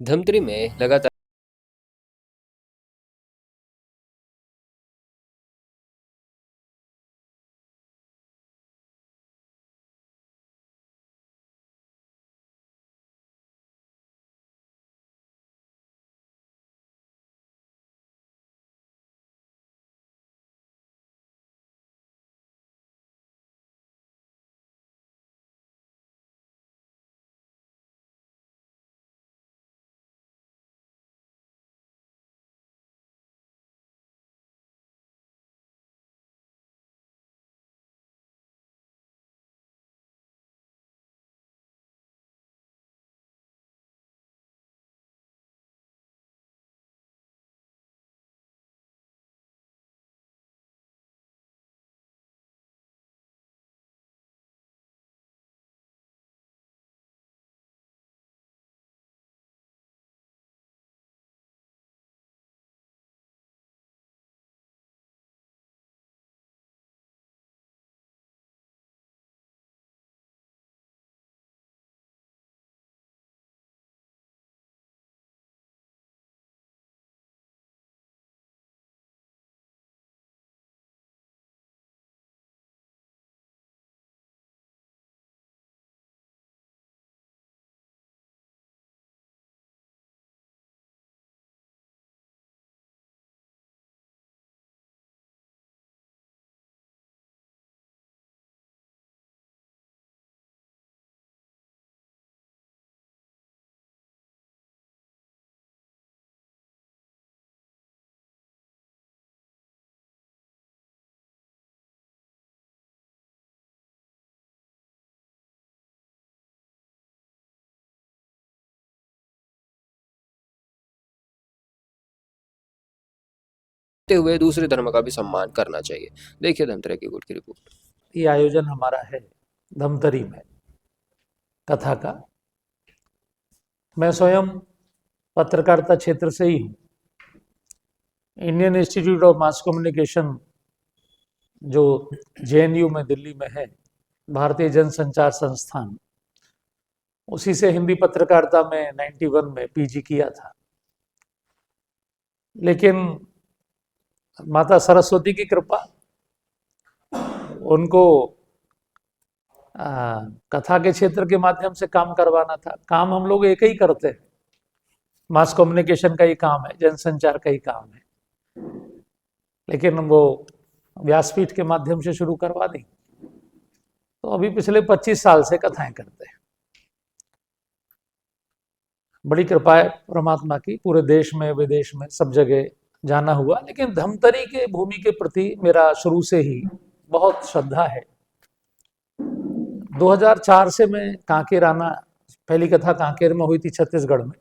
धमतरी में लगातार हुए दूसरे धर्म का भी सम्मान करना चाहिए। देखिए धमतरी की गुट की रिपोर्ट। ये आयोजन हमारा है धमतरी में कथा का। मैं स्वयं पत्रकारिता क्षेत्र से ही हूँ। Indian institute of mass communication जो JNU में दिल्ली में है, भारतीय जनसंचार संस्थान, उसी से हिंदी पत्रकारिता में 91 में PG किया था। लेकिन माता सरस्वती की कृपा, उनको कथा के क्षेत्र के माध्यम से काम करवाना था। काम हम लोग एक ही करते हैं, मास कम्युनिकेशन का ही काम है, जनसंचार का ही काम है, लेकिन वो व्यासपीठ के माध्यम से शुरू करवा दी। तो अभी पिछले 25 साल से कथाएं करते हैं। बड़ी कृपा है परमात्मा की, पूरे देश में विदेश में सब जगह जाना हुआ। लेकिन धमतरी के भूमि के प्रति मेरा शुरू से ही बहुत श्रद्धा है। 2004 से मैं कांकेर आना, पहली कथा कांकेर में हुई थी छत्तीसगढ़ में।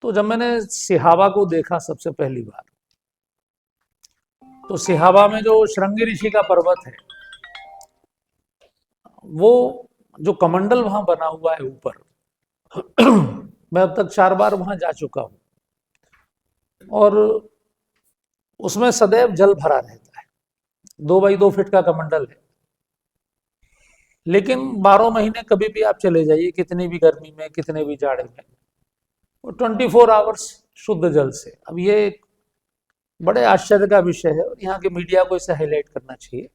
तो जब मैंने सिहावा को देखा सबसे पहली बार, तो सिहावा में जो श्रृंगी ऋषि का पर्वत है, वो जो कमंडल वहां बना हुआ है ऊपर, मैं अब तक 4 बार वहां जा चुका हूं और उसमें सदैव जल भरा रहता है। 2 बाई 2 फीट का कमंडल है, लेकिन 12 महीने कभी भी आप चले जाइए, कितनी भी गर्मी में, कितने भी जाड़े में, वो 24 आवर्स शुद्ध जल से। अब ये एक बड़े आश्चर्य का विषय है और यहाँ के मीडिया को इसे हाईलाइट करना चाहिए।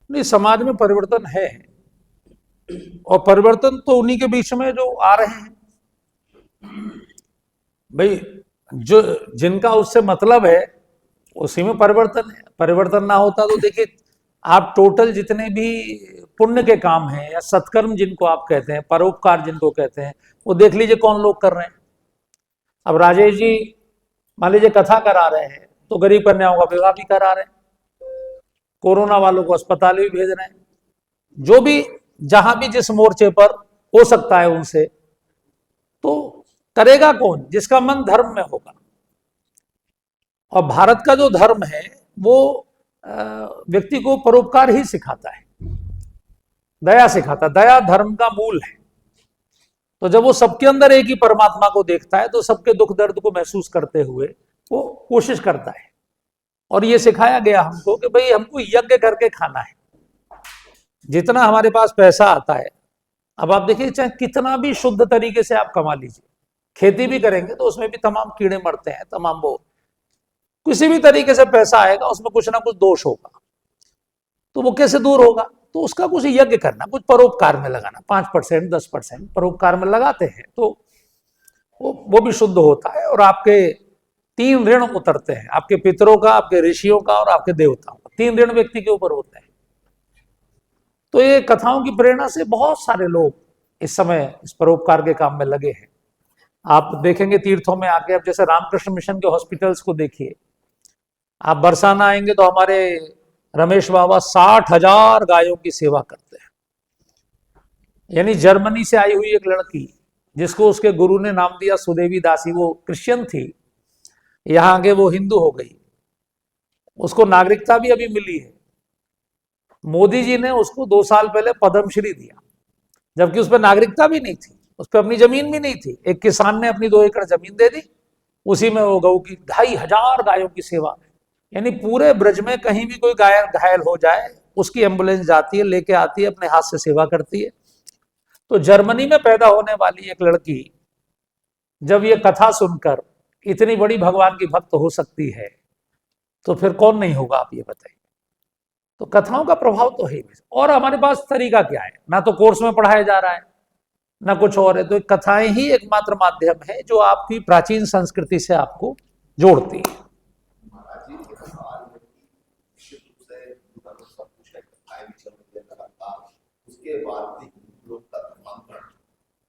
नहीं, समाज में परिवर्तन है और परिवर्तन तो उन्हीं के बीच में जो आ रहे हैं भाई, जो जिनका उससे मतलब है उसी में परिवर्तन है। परिवर्तन ना होता तो देखिए, आप टोटल जितने भी पुण्य के काम हैं या सत्कर्म जिनको आप कहते हैं, परोपकार जिनको कहते हैं, वो देख लीजिए कौन लोग कर रहे हैं। अब राजेश जी मान लीजिए कथा करा रहे हैं तो गरीब कन्याओं का विवाह भी करा रहे हैं, कोरोना वालों को अस्पताल भी भेज रहे हैं। जो भी जहां भी जिस मोर्चे पर हो सकता है उनसे, तो करेगा कौन? जिसका मन धर्म में होगा। और भारत का जो धर्म है वो व्यक्ति को परोपकार ही सिखाता है, दया सिखाता है। दया धर्म का मूल है। तो जब वो सबके अंदर एक ही परमात्मा को देखता है तो सबके दुख दर्द को महसूस करते हुए वो कोशिश करता है। और ये सिखाया गया हमको कि भाई हमको यज्ञ करके खाना है। जितना हमारे पास पैसा आता है, अब आप देखिए चाहे कितना भी शुद्ध तरीके से आप कमा लीजिए, खेती भी करेंगे तो उसमें भी तमाम कीड़े मरते हैं, तमाम वो किसी भी तरीके से पैसा आएगा उसमें कुछ ना कुछ दोष होगा, तो वो कैसे दूर होगा? तो उसका कुछ यज्ञ करना, कुछ परोपकार में लगाना, 5% 10% परोपकार में लगाते हैं तो वो भी शुद्ध होता है। और आपके 3 ऋण उतरते हैं, आपके पितरों का, आपके ऋषियों का और आपके देवताओं का, 3 ऋण व्यक्ति के ऊपर होते हैं। तो ये कथाओं की प्रेरणा से बहुत सारे लोग इस समय इस परोपकार के काम में लगे हैं। आप देखेंगे तीर्थों में आके, अब जैसे रामकृष्ण मिशन के हॉस्पिटल्स को देखिए, आप बरसाना आएंगे तो हमारे रमेश बाबा 60,000 गायों की सेवा करते हैं। यानी जर्मनी से आई हुई एक लड़की जिसको उसके गुरु ने नाम दिया सुदेवी दासी, वो क्रिश्चियन थी, यहां आगे वो हिंदू हो गई, उसको नागरिकता भी अभी मिली है। मोदी जी ने उसको 2 साल पहले पद्मश्री दिया, जबकि उस पर नागरिकता भी नहीं थी, उस पर अपनी जमीन भी नहीं थी। एक किसान ने अपनी 2 एकड़ जमीन दे दी, उसी में वो गौ की 2,500 गायों की सेवा। यानी पूरे ब्रज में कहीं भी कोई गाय घायल हो जाए उसकी एम्बुलेंस जाती है, लेके आती है, अपने हाथ से सेवा करती है। तो जर्मनी में पैदा होने वाली एक लड़की जब ये कथा सुनकर इतनी बड़ी भगवान की भक्त हो सकती है तो फिर कौन नहीं होगा, आप ये बताइए। तो कथाओं का प्रभाव तो है। और हमारे पास तरीका क्या है? ना तो कोर्स में पढ़ाया जा रहा है, ना कुछ और है। तो कथाएं ही एकमात्र माध्यम है जो आपकी प्राचीन संस्कृति से आपको जोड़ती है। उसके बाद भी लोग का धर्मांतरण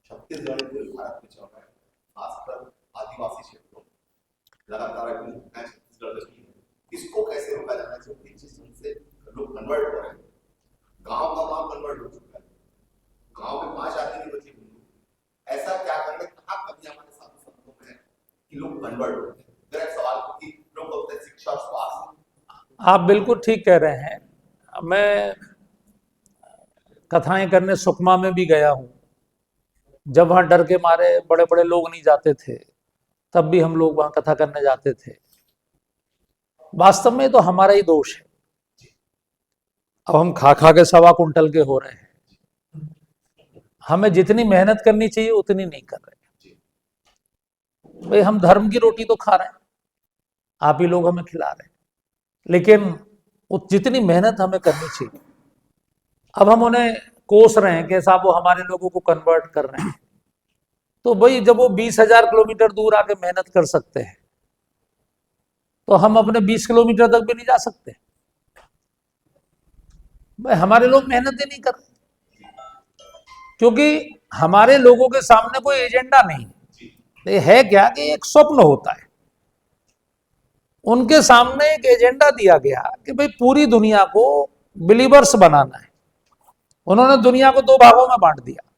छत्तीसगढ़ पूरे भारत में चल रहा है, खासकर आदिवासी क्षेत्रों में लगातार छत्तीसगढ़ में। इसको कैसे रोका जाना चाहिए? जिस ढंग से लोग कन्वर्ट हो रहे हैं, गांव का गांव कन्वर्ट हो चुका है, गांव में 5 आदमी की बची हिंदू, ऐसा क्या करने, कहाँ कभी हमारे साथ संतों में है कि लोग कन्वर्ट हो रहे हैं? मेरा एक सवाल कि लोग बोलते हैं शिक्षा और स्वास्थ्य। आप बिल्कुल ठीक कह रहे हैं। मैं कथाएं करने सुकमा में भी गया हूं, जब वहां डर के मारे बड़े बड़े लोग नहीं जाते थे, तब भी हम लोग वहां कथा करने जाते थे। वास्तव में तो हमारा ही दोष है, अब हम खा खा के 1.25 कुंटल के हो रहे हैं। हमें जितनी मेहनत करनी चाहिए उतनी नहीं कर रहे। भाई हम धर्म की रोटी तो खा रहे हैं, आप ही लोग हमें खिला रहे हैं, लेकिन जितनी मेहनत हमें करनी चाहिए, अब हम उन्हें कोस रहे हैं कि साहब वो हमारे लोगों को कन्वर्ट कर रहे हैं। तो भाई जब वो 20,000 किलोमीटर दूर आके मेहनत कर सकते हैं तो हम अपने 20 किलोमीटर तक भी नहीं जा सकते? भाई हमारे लोग मेहनत ही नहीं कर रहे, क्योंकि हमारे लोगों के सामने कोई एजेंडा नहीं है। है क्या कि एक स्वप्न होता है, उनके सामने एक एजेंडा दिया गया कि भाई पूरी दुनिया को बिलीवर्स बनाना है। उन्होंने दुनिया को 2 भागों में बांट दिया।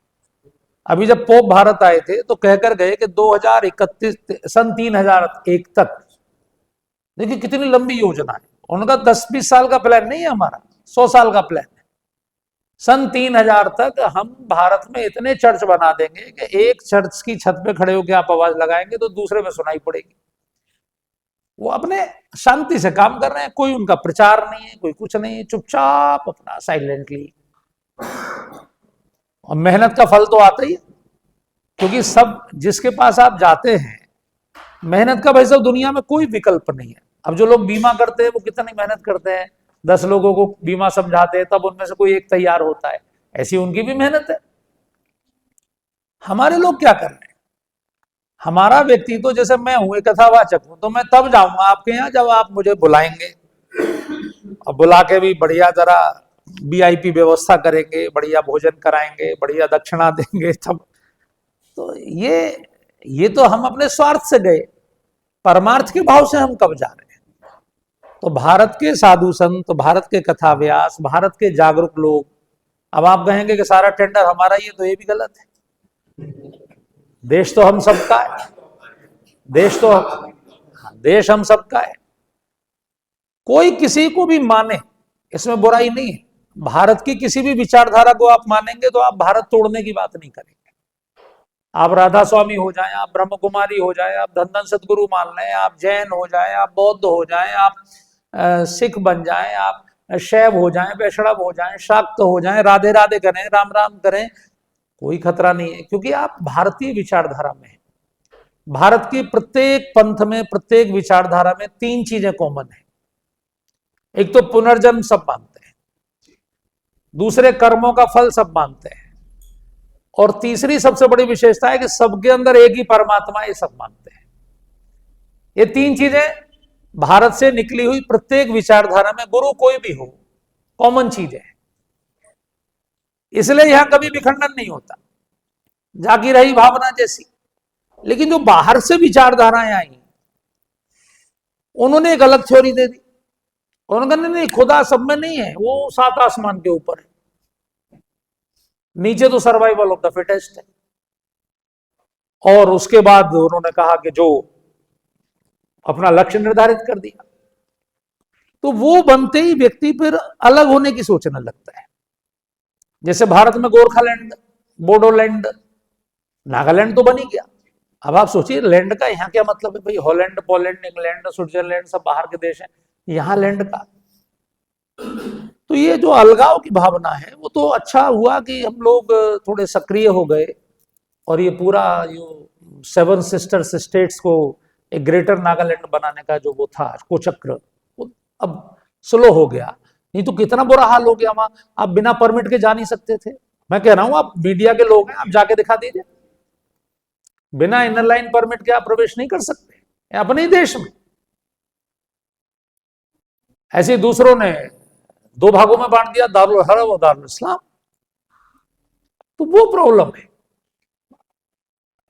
अभी जब पोप भारत आए थे तो कहकर गए कि 2031 सन 3001 तक, देखिए कितनी लंबी योजना है। उनका 10-20 साल का प्लान नहीं है, हमारा 100 साल का प्लान है। सन 3000 तक हम भारत में इतने चर्च बना देंगे कि एक चर्च की छत पे खड़े होकर आप आवाज लगाएंगे तो दूसरे में सुनाई पड़ेगी। वो अपने शांति से काम कर रहे हैं, कोई उनका प्रचार नहीं है, कोई कुछ नहीं है, चुपचाप अपना साइलेंटली। और मेहनत का फल तो आता ही है, क्योंकि सब जिसके पास आप जाते हैं, मेहनत का भाई साहब दुनिया में कोई विकल्प नहीं है। अब जो लोग बीमा करते हैं वो कितनी मेहनत करते हैं, 10 लोगों को बीमा समझाते हैं, तब उनमें से कोई एक तैयार होता है। ऐसी उनकी भी मेहनत है। हमारे लोग क्या कर रहे हैं? हमारा व्यक्ति तो, जैसे मैं हूं एक कथावाचक हूं, तो मैं तब जाऊंगा आपके यहाँ जब आप मुझे बुलाएंगे, और बुला के भी बढ़िया जरा VIP व्यवस्था करेंगे, बढ़िया भोजन कराएंगे, बढ़िया दक्षिणा देंगे तब। तो ये तो हम अपने स्वार्थ से गए, परमार्थ के भाव से हम कब जा रहे हैं? तो भारत के साधु संत, भारत के कथा व्यास, भारत के जागरूक लोग, अब आप कहेंगे कि सारा टेंडर हमारा ही है, तो ये भी गलत है। देश तो हम सबका है, देश हम सबका है। कोई किसी को भी माने, इसमें बुराई नहीं है। भारत की किसी भी विचारधारा को आप मानेंगे तो आप भारत तोड़ने की बात नहीं करेंगे। आप राधा स्वामी हो जाएं, आप ब्रह्म कुमारी हो जाएं, आप धन सदगुरु मान लें, आप जैन हो जाएं, आप बौद्ध हो जाएं, आप सिख बन जाएं, आप शैव हो जाएं, वैष्णव हो जाएं, शाक्त हो जाएं, राधे राधे करें, राम राम करें, कोई खतरा नहीं है, क्योंकि आप भारतीय विचारधारा में हैं। भारत की प्रत्येक पंथ में, प्रत्येक विचारधारा में 3 चीजें कॉमन है। एक तो पुनर्जन्म सब मानते हैं, दूसरे कर्मों का फल सब मानते हैं, और तीसरी सबसे बड़ी विशेषता है कि सबके अंदर एक ही परमात्मा है, ये सब मानते हैं। ये 3 चीजें भारत से निकली हुई प्रत्येक विचारधारा में, गुरु कोई भी हो, कॉमन चीज है। इसलिए यहां कभी विखंडन नहीं होता, जागी रही भावना जैसी। लेकिन जो बाहर से विचारधाराएं आई, उन्होंने एक अलग थ्योरी दे दी। उन्होंने कहा नहीं, खुदा सब में नहीं है, वो 7 आसमान के ऊपर है, नीचे तो सर्वाइवल ऑफ द फिटेस्ट है। और उसके बाद उन्होंने कहा कि जो अपना लक्ष्य निर्धारित कर दिया, तो वो बनते ही व्यक्ति फिर अलग होने की सोचने लगता है। जैसे भारत में गोरखालैंड, बोडोलैंड, नागालैंड तो बन ही गया। अब आप सोचिए लैंड का यहाँ क्या मतलब है भाई? हॉलैंड, पोलैंड, इंग्लैंड, स्विट्जरलैंड सब बाहर के देश हैं, यहाँ लैंड का। तो ये जो अलगाव की भावना है, वो तो अच्छा हुआ कि हम लोग थोड़े सक्रिय हो गए, और ये पूरा जो 7 सिस्टर्स स्टेट्स को एक ग्रेटर नागालैंड बनाने का जो वो था कुचक्र, वो अब स्लो हो गया। नहीं तो कितना बुरा हाल हो गया वहां, आप बिना परमिट के जा नहीं सकते थे। मैं कह रहा हूं, आप मीडिया के लोग हैं, आप जाके दिखा दीजिए, बिना इनर लाइन परमिट के आप प्रवेश नहीं कर सकते अपने ही देश में। ऐसे दूसरों ने 2 भागों में बांट दिया, दारुल हरब और दारुल इस्लाम। तो वो प्रॉब्लम है।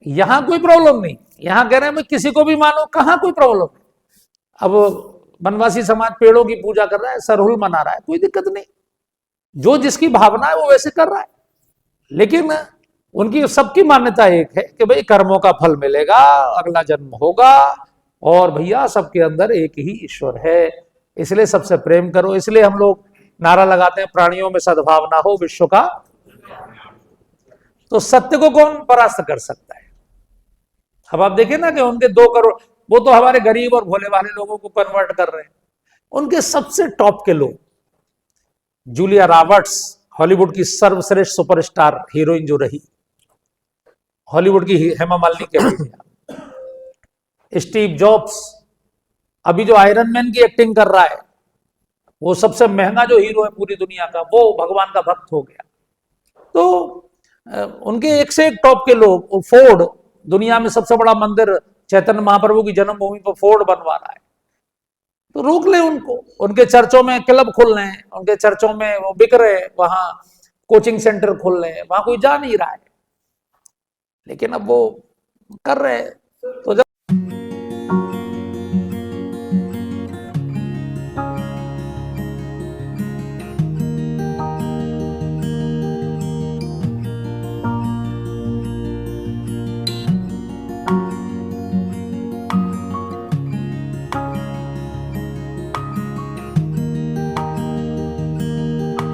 यहां कोई प्रॉब्लम नहीं, यहां कह रहे हैं मैं किसी को भी मानो, कहां कोई प्रॉब्लम है। अब वनवासी समाज पेड़ों की पूजा कर रहा है, सरहुल मना रहा है, कोई दिक्कत नहीं, जो जिसकी भावना है वो वैसे कर रहा है। लेकिन उनकी सबकी मान्यता एक है कि भाई कर्मों का फल मिलेगा, अगला जन्म होगा, और भैया सबके अंदर एक ही ईश्वर है, इसलिए सबसे प्रेम करो। इसलिए हम लोग नारा लगाते हैं, प्राणियों में सद्भावना हो, विश्व का। तो सत्य को कौन परास्त कर सकता है? अब आप देखिए ना कि उनके 2 करोड़, वो तो हमारे गरीब और भोले वाले लोगों को कन्वर्ट कर रहे हैं। उनके सबसे टॉप के लोग, जूलिया रॉबर्ट्स, हॉलीवुड की सर्वश्रेष्ठ सुपरस्टार हीरोइन जो रही, हॉलीवुड की हेमा मालिनी के बेटिया, स्टीव जॉब्स, अभी जो आयरन मैन की एक्टिंग कर रहा है, वो सबसे महंगा जो हीरो है पूरी दुनिया का, वो भगवान का भक्त हो गया। तो उनके एक से एक टॉप के लोग, फोर्ड, दुनिया में सबसे बड़ा मंदिर चैतन्य महाप्रभु की जन्मभूमि पर फोर्ड बनवा रहा है, तो रोक ले उनको। उनके चर्चों में क्लब खुल रहे हैं, उनके चर्चों में वो बिक रहे हैं, वहां कोचिंग सेंटर खुल रहे हैं, वहां कोई जा नहीं रहा है, लेकिन अब वो कर रहे हैं। तो जब